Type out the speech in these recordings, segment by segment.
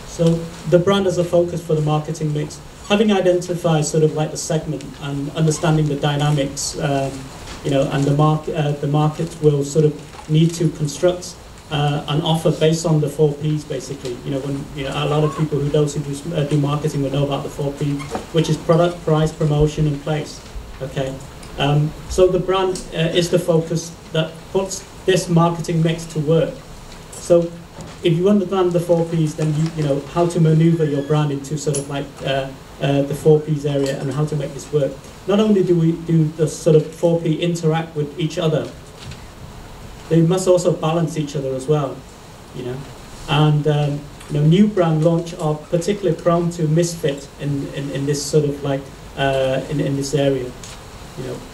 So the brand as a focus for the marketing mix. Having identified sort of like the segment and understanding the dynamics, and the market will sort of need to construct an offer based on the 4 Ps basically. When a lot of people who don't do marketing will know about the 4 Ps, which is product, price, promotion, and place. Okay, so the brand is the focus that puts this marketing mix to work. So if you understand the 4 Ps, then you know how to maneuver your brand into sort of like the 4 Ps area and how to make this work. Not only do we do the sort of 4 P interact with each other, they must also balance each other as well, And new brand launch are particularly prone to misfit in this sort of like in this area.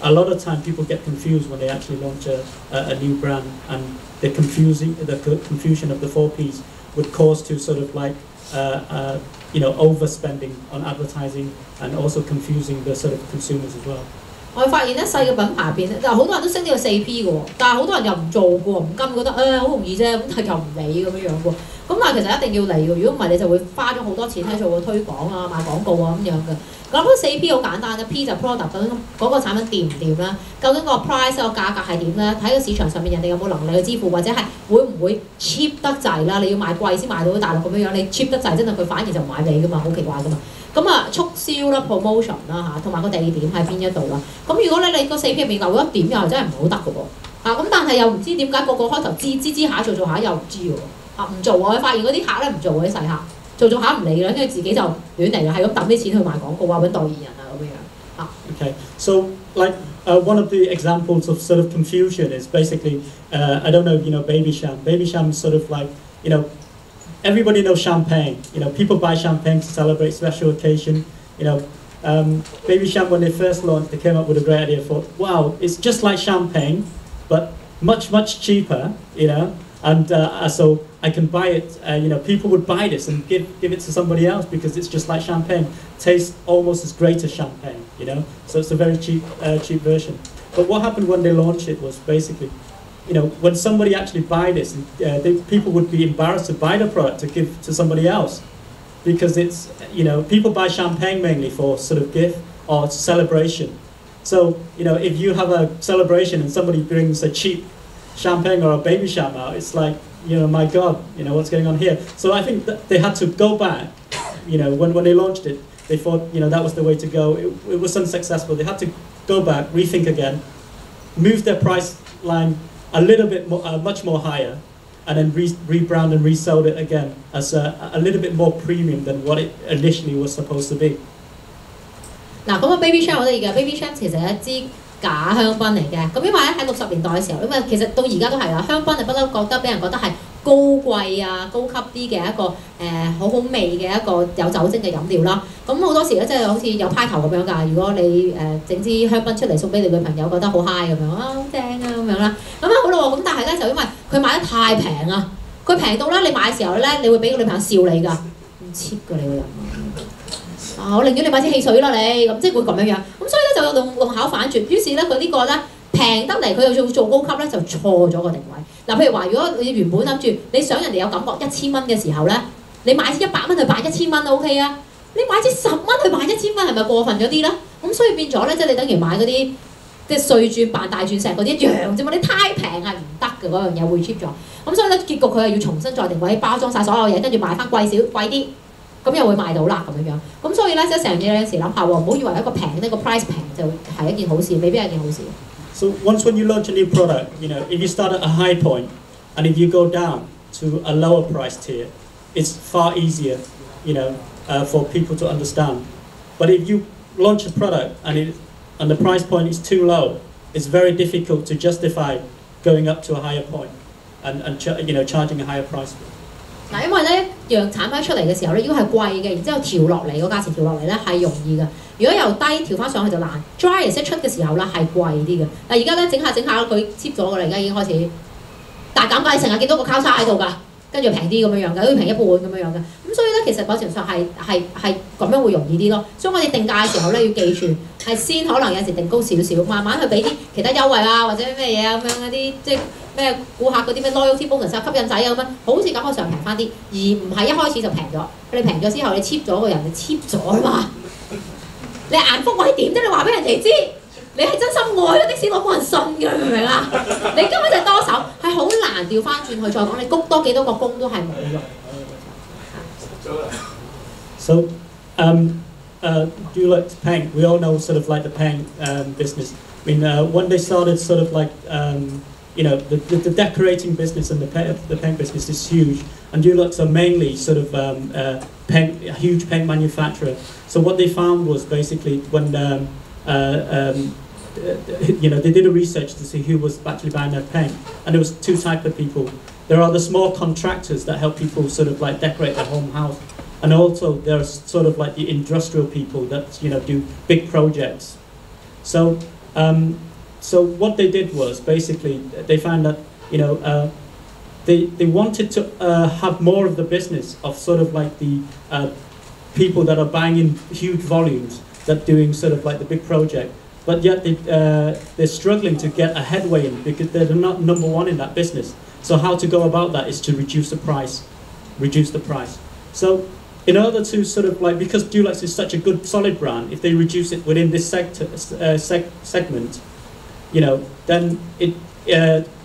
A lot of time people get confused when they actually launch a new brand, and the confusion of the 4 Ps would cause to sort of like overspending on advertising and also confusing the sort of consumers as well. 我發現咧細嘅品牌入邊咧，好多人都升呢個4 P 嘅喎，但係好多人又唔做嘅喎，唔跟覺得好容易啫，咁但係又唔理咁樣樣喎。咁但係其實一定要理嘅，如果唔係你就會花咗好多錢喺做個推廣啊、賣廣告啊咁樣嘅。咁4 P 好簡單嘅 ，P 就 product 究竟嗰個產品掂唔掂啦，究竟個 price 個價格係點咧？睇個市場上面人哋有冇能力去支付，或者係會唔會 cheap 得滯啦？你要賣貴先賣到大陸咁樣樣，你 cheap 得滯真係佢反而就唔買你噶嘛，好奇怪噶嘛。咁啊，促銷啦、promotion 啦同埋個地點喺邊一度啦。咁如果咧你個4 P 入邊漏咗一點又真係唔好得嘅喎。咁但係又唔知點解個開頭知下做下又唔知喎。唔做我發現嗰啲客咧唔做嗰啲細客，做下唔理啦，跟住自己就亂嚟啦，係咁抌啲錢去賣廣告啊，揾代言人啊咁樣。Okay, so like one of the examples of sort of confusion is basically I don't know, Baby Sham. Baby Sham is sort of like everybody knows champagne. People buy champagne to celebrate special occasion. Baby Sham, when they first launched, they came up with a great idea. Thought, wow, it's just like champagne, but much cheaper. And so I can buy it. People would buy this and give it to somebody else because it's just like champagne. Tastes almost as great as champagne. So it's a very cheap version. But what happened when they launched it was basically, when somebody actually buy this, people would be embarrassed to buy the product to give to somebody else, because it's people buy champagne mainly for sort of gift or celebration. So if you have a celebration and somebody brings a cheap champagne or a Baby Sham out, it's like my God, what's going on here? So I think that they had to go back. When they launched it, they thought that was the way to go. It was unsuccessful. They had to go back, rethink again, move their price line a little bit more, much more higher, and then rebrand and resold it again as a little bit more premium than what it initially was supposed to be. 嗱，咁Baby Sham 好得意嘅，Baby Sham 其實係一支假香檳嚟嘅。咁因為喺60年代嘅時候，因為其實到而家都係啦，香檳就不嬲覺得俾人覺得係高貴啊、高級啲嘅一個好好味嘅一個有酒精嘅飲料啦。咁好多時咧，即係好似有派頭咁樣㗎。如果你整支香檳出嚟送俾你女朋友，覺得好 high 咁樣啊，好正啊咁樣啦。咁好啦喎，咁但係咧就因為佢買得太平啊，佢平到咧你買嘅時候咧，你會俾個女朋友笑你㗎，唔 cheap 㗎你個人。我寧願你買支汽水啦你，咁即係會咁樣樣。咁所以咧就弄巧反拙，於是咧佢呢個咧平得嚟，佢又做高級咧就錯咗個定位。嗱，譬如話，如果你原本諗住你想人哋有感覺1000蚊嘅時候咧，你買支100蚊去賣1000蚊 OK 啊？你買支10蚊去賣1000蚊係咪過分咗啲咧？咁所以變咗咧，即係你等於買嗰啲即係碎鑽扮大鑽石嗰啲一樣啫嘛。你太平係唔得嘅，嗰樣嘢會 cheap 咗。咁所以咧結局佢係要重新再定位，包裝晒所有嘢，跟住賣翻貴啲。咁又會賣到啦咁樣樣，咁所以咧即係成嘢有時諗下喎，唔好以為一個平呢個 price 平就係一件好事，未必係一件好事。So once when you launch a new product, if you start at a high point and if you go down to a lower price tier, it's far easier, for people to understand. But if you launch a product and the price point is too low, it's very difficult to justify going up to a higher point and charging a higher price. 嗱，因為咧樣產品出嚟嘅時候咧，如果係貴嘅，然之後調落嚟個價錢調落嚟咧係容易嘅。如果由低調翻上去就難。dry 式出嘅時候咧係貴啲嘅。但而家咧整下佢 cheap 咗㗎啦，而家已經開始大減價，成日見到個交叉喺度㗎，跟住平啲咁樣樣嘅，好似平一半咁樣樣嘅。咁所以咧其實某程度上係咁樣會容易啲咯。所以我哋定價嘅時候咧要記住係先可能有時定高少少，慢慢去俾啲其他優惠啊或者咩嘢啊咁樣嗰啲即係咩顧客嗰啲咩 loyalty bonus 啊，吸引仔啊咁樣，好似感覺上平翻啲，而唔係一開始就平咗。你平咗之後，你 cheap 咗個人，你 cheap 咗啊嘛。你顏福位點啫？你話俾人哋知，你係真心愛的士佬冇人信嘅，明唔明啊？你根本就多手，係好難調翻轉去再講，你谷多幾多個工都係冇用。So, Dulux paint, we all know sort of like the paint business. I mean, when they started sort of like, you know, the decorating business and the paint business is huge. And Dulux are mainly sort of a huge paint manufacturer. So what they found was basically when, you know, they did a research to see who was actually buying their paint. And there was two types of people. There are the small contractors that help people sort of like decorate their home house. And also there's sort of like the industrial people that, you know, do big projects. So, so what they did was basically they found that, you know, they wanted to have more of the business of sort of like the people that are buying in huge volumes, that doing sort of like the big project, but yet they're struggling to get a headway in because they're not number one in that business. So how to go about that is to reduce the price. So in order to sort of like, because Dulux is such a good solid brand, if they reduce it within this segment, you know, then it,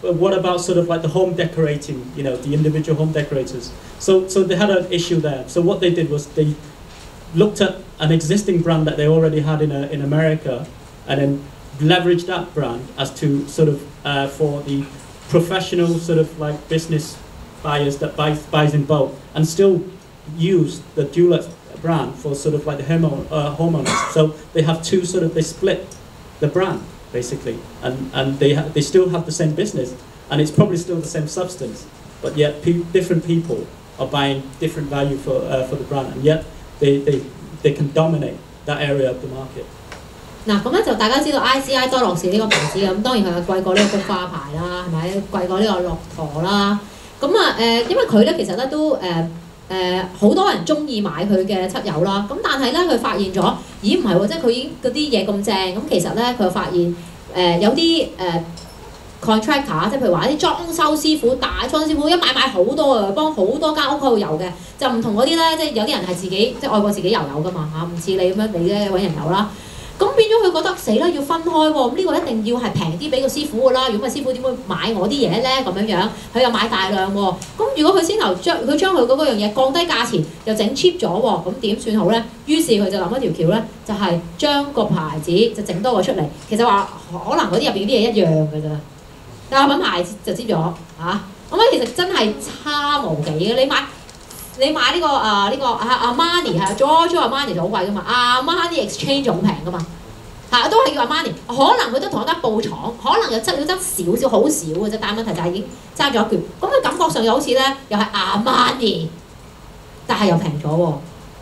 what about sort of like the home decorating, you know, the individual home decorators? So they had an issue there. So what they did was they looked at an existing brand that they already had in America, and then leveraged that brand as to sort of for the professional sort of like business buyers that buys in bulk, and still use the Dulux brand for sort of like the homeowners. So they have two sort of, they split the brand basically, and they still have the same business, and it's probably still the same substance, but yet different people are buying different value for the brand, and yet they can dominate that area of the market. 嗱，咁咧就大家知道 ICI 多樂士呢個牌子咁，當然佢係貴過呢個菊花牌啦，係咪？貴過呢個駱駝啦。咁啊因為佢咧其實咧都好多人中意買佢嘅漆油啦。咁但係咧佢發現咗，咦唔係喎，即係佢已經嗰啲嘢咁正，咁其實咧佢發現有啲contractor 即係譬如話啲裝修師傅、大裝修師傅一買好多啊，幫好多間屋嗰度油嘅，就唔同嗰啲咧，即係有啲人係自己即係愛過自己油噶嘛嚇，唔似你咁樣你咧揾人油啦。咁變咗佢覺得死啦，要分開喎，咁呢個一定要係平啲俾個師傅㗎啦。如果唔係師傅點會買我啲嘢咧？咁樣佢又買大量喎。咁如果佢先頭將佢嗰樣嘢降低價錢，又整 cheap 咗喎，咁點算好咧？於是佢就諗一條橋咧，就係將個牌子就整多個出嚟。其實話可能嗰啲入邊啲嘢一樣㗎咋，但係品牌就知咗嚇。咁啊其實真係差無幾嘅。你買呢個阿Armani 係 Giorgio Armani 就好貴噶嘛，Armani Exchange 好平噶嘛，係都係叫 Armani， 可能佢都同一間布廠，可能又執少少好少嘅啫，但係問題就係已經爭咗一橛，咁佢感覺上又好似咧又係 Armani， 但係又平咗喎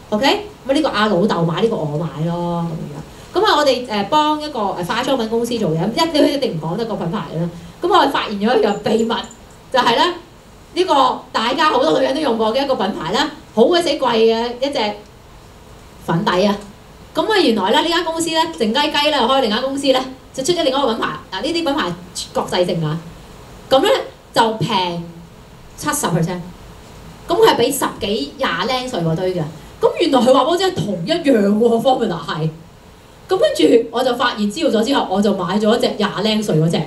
，OK？ 咁呢個阿老豆買呢個我買咯咁樣。咁啊，我哋幫一個化妝品公司做嘢，一定唔講得個品牌啦。咁我哋發現咗一樣秘密，就係咧。呢個大家好多女人都用過嘅一個品牌啦，好鬼死貴嘅一隻粉底啊！咁啊原來咧呢間公司咧靜雞雞咧開另一間公司咧就出咗另一個品牌，嗱呢啲品牌國際性啊，咁咧就平70%，咁佢係俾10幾20零歲嗰堆嘅，咁原來佢話我真係同一樣喎 formula 係，咁跟住我就發現知道咗之後，我就買咗一隻20零歲嗰隻。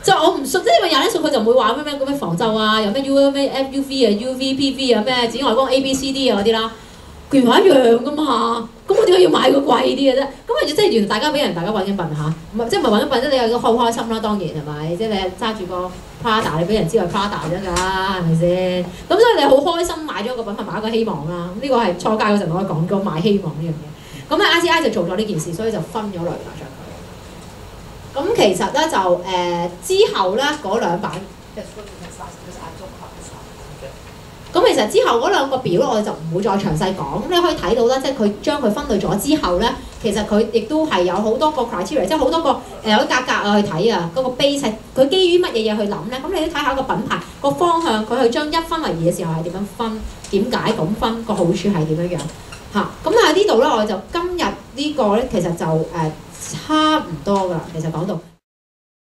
就我唔信，即係因為20零歲佢就唔會話咩防皺啊，有咩 UV 啊、UVPV 啊、咩紫外光 ABCD 啊嗰啲啦，原來一樣噶嘛。咁我點解要買個貴啲嘅啫？咁啊即係原來大家揾緊笨嚇，唔係即係唔係揾緊笨啫？你又好開心啦，當然係咪？即係你揸住個 Prada， 你俾人知係 Prada 啫㗎，係咪先？咁所以你好開心買咗個品牌，買一個希望啦。咁呢個係初階嗰陣我講過買希望呢樣嘢。咁咧 ICI 就做咗呢件事，所以就分咗類啦。咁其實咧就之後咧嗰兩版，咁其實之後嗰兩個表我哋就唔會再詳細講。咁你可以睇到咧，即係佢將佢分類咗之後咧，其實佢亦都係有好多個 criteria， 即係好多個有啲格啊去睇啊，嗰個 base 佢基於乜嘢嘢去諗咧？咁你都睇下個品牌個方向，佢去將1分為2嘅時候係點樣分？點解咁分？個好處係點樣樣嚇？咁但係呢度咧，我就今日呢個咧其實就差唔多㗎，其實講到。